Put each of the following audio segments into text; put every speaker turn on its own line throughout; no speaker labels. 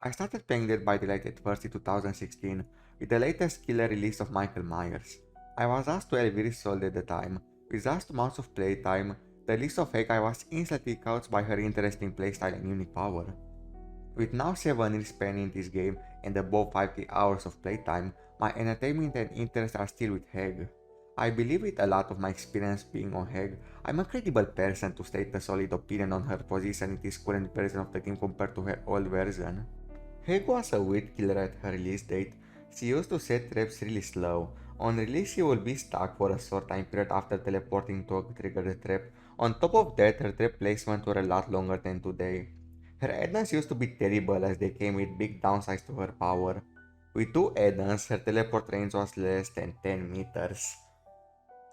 I started playing Dead by Daylight at first in 2016 with the latest killer release of Michael Myers. I was just 12 years old at the time. With just months of playtime, the release of Egg I was instantly caught by her interesting playstyle and unique power. With now 7 years spent in this game and above 50 hours of playtime, my entertainment and interest are still with Heg. I believe with a lot of my experience being on Heg, I'm a credible person to state a solid opinion on her position in this current version of the game compared to her old version. Heg was a weird killer at her release date. She used to set traps really slow. On release she would be stuck for a short time period after teleporting to trigger the trap. On top of that, her trap placement were a lot longer than today. Her add-ons used to be terrible as they came with big downsides to her power. With 2 add-ons, her teleport range was less than 10 meters.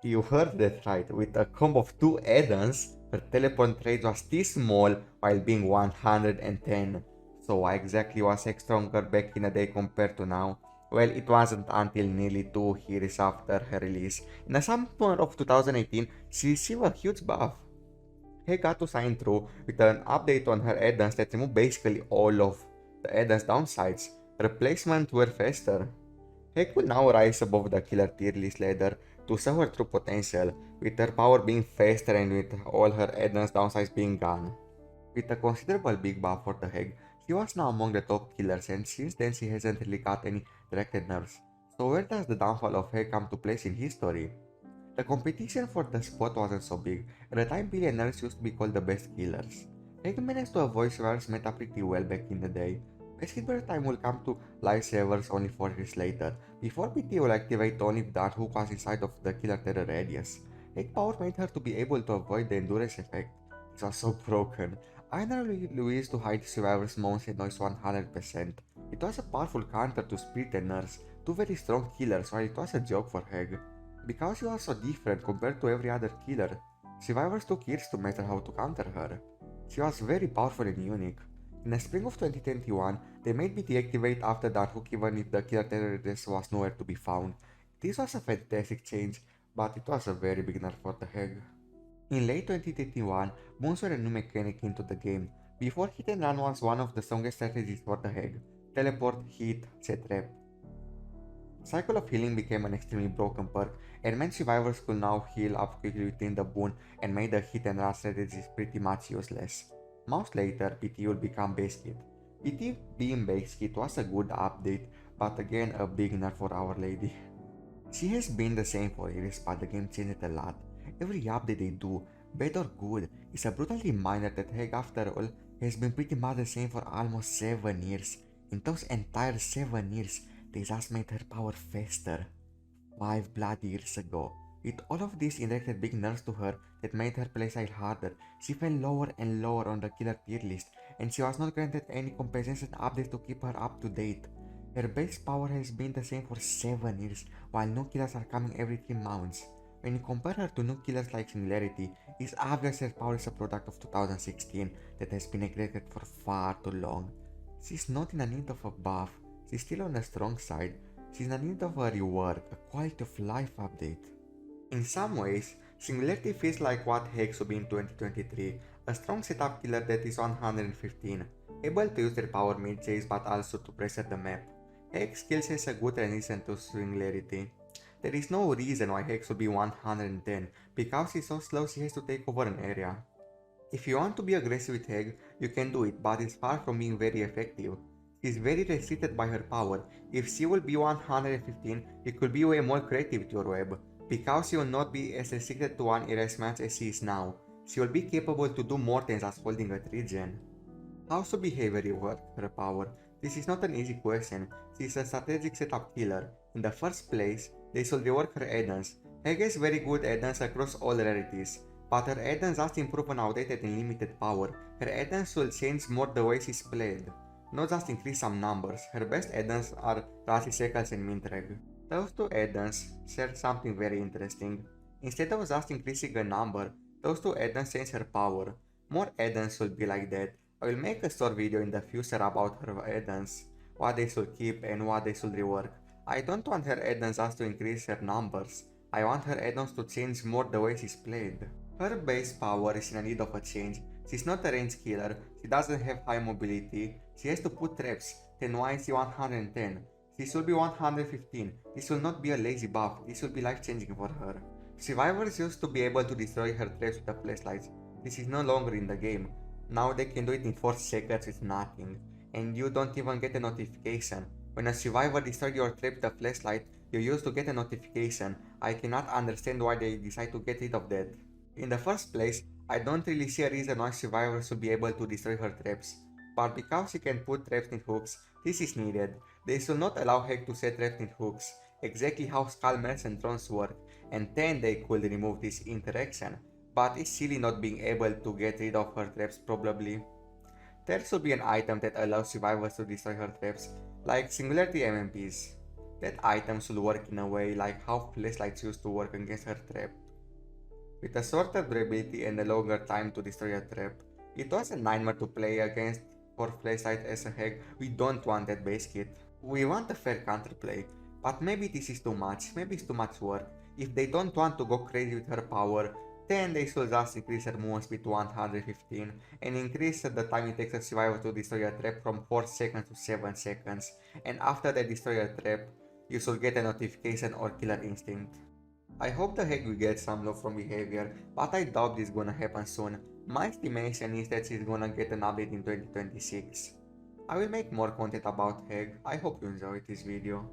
You heard that right, with a combo of 2 add-ons, her teleport range was this small while being 110. So why exactly was X stronger back in the day compared to now? Well, it wasn't until nearly 2 years after her release. In the summer of 2018, she received a huge buff. He got to sign through with an update on her add-ons that removed basically all of the add-ons downsides. Replacements were faster. He could now rise above the killer tier list ladder to show her true potential, with her power being faster and with all her add-ons downsides being gone. With a considerable big buff for the Heg, she was now among the top killers and since then she hasn't really got any directed nerfs. So where does the downfall of Heg come to place in history? The competition for the spot wasn't so big. At the time, billionaires used to be called the best killers. Hagen managed to avoid survivors meta pretty well back in the day. Best killer time will come to lifesavers only 4 years later, before PT will activate only if that hook was inside of the killer terror radius. Egg power made her to be able to avoid the endurance effect. It was so broken. I never used to hide survivors' moans and noise 100%. It was a powerful counter to Spirit and Nurse, two very strong killers, while it was a joke for Heg. Because she was so different compared to every other killer, survivors took years to master how to counter her. She was very powerful and unique. In the spring of 2021, they made me deactivate after that hook even if the killer terrorist was nowhere to be found. This was a fantastic change, but it was a very big nerf for the Heg. In late 2021, moons were a new mechanic into the game. Before hit and run was one of the strongest strategies for the Heg. Teleport, hit, set trap. Cycle of Healing became an extremely broken perk, and meant survivors could now heal up quickly within the boon and made the hit and run strategies pretty much useless. Months later, PT will become base kit. PT being base kit was a good update, but again a big nerf for Our Lady. She has been the same for years, but the game changed a lot. Every update they do, bad or good, is a brutal reminder that Heg after all has been pretty much the same for almost 7 years. In those entire 7 years, they just made her power faster. 5 bloody years ago. With all of this injected big nerfs to her that made her playstyle harder, she fell lower and lower on the killer tier list, and she was not granted any compensation updates to keep her up to date. Her base power has been the same for 7 years, while new killers are coming every 3 months. When you compare her to new killers like Singularity, it's obvious her power is a product of 2016 that has been neglected for far too long. She's not in a need of a buff. She's still on the strong side. She's in need of a rework, a quality of life update. In some ways, Singularity feels like what Hex would be in 2023, a strong setup killer that is 115, able to use their power mid-chase but also to pressure the map. Hex skills has a good transition to Singularity. There is no reason why Hex would be 110, because she's so slow she has to take over an area. If you want to be aggressive with Heg, you can do it, but it's far from being very effective. She's very restricted by her power. If she will be 115, you could be way more creative with your web, because she will not be as restricted to one area as much as she is now. She will be capable to do more than just holding a regen. How to behavior work her power? This is not an easy question. She is a strategic setup killer. In the first place, they should rework her add-ons. Heg has very good add-ons across all rarities, but her add-ons just improve on outdated and limited power. Her add-ons will change more the way she's played, not just increase some numbers. Her best add-ons are Rasi Sekals and Mintreg. Those two add-ons share something very interesting. Instead of just increasing a number, those two add-ons change her power. More add-ons will be like that. I will make a short video in the future about her add-ons, what they should keep and what they should rework. I don't want her add-ons just to increase her numbers. I want her add-ons to change more the way she's played. Her base power is in need of a change. She's not a range killer, she doesn't have high mobility, She has to put traps, then why is she 110? This will be 115. This will not be a lazy buff, this will be life changing for her. Survivors used to be able to destroy her traps with the flashlights. This is no longer in the game. Now they can do it in 4 seconds with nothing. And you don't even get a notification. When a survivor destroyed your trap with a flashlight, you used to get a notification. I cannot understand why they decide to get rid of that. In the first place, I don't really see a reason why survivors should be able to destroy her traps. But because she can put traps in hooks, this is needed. They should not allow Heg to set traps in hooks, exactly how Skullmares and drones work, and then they could remove this interaction. But it's silly not being able to get rid of her traps probably. There should be an item that allows survivors to destroy her traps, like Singularity MMPs. That item should work in a way like how flashlights used to work against her trap. With a shorter durability and a longer time to destroy a trap, it was a nightmare to play against for flashlight as a Heg. We don't want that base kit. We want a fair counterplay, but maybe this is too much, maybe it's too much work. If they don't want to go crazy with her power, then they should just increase her movement speed to 115 and increase the time it takes a survivor to destroy a trap from 4 seconds to 7 seconds. And after they destroy a trap, you should get a notification or killer instinct. I hope the Heg will get some love from behavior, but I doubt this gonna happen soon. My estimation is that she's gonna get an update in 2026. I will make more content about Heg. I hope you enjoyed this video.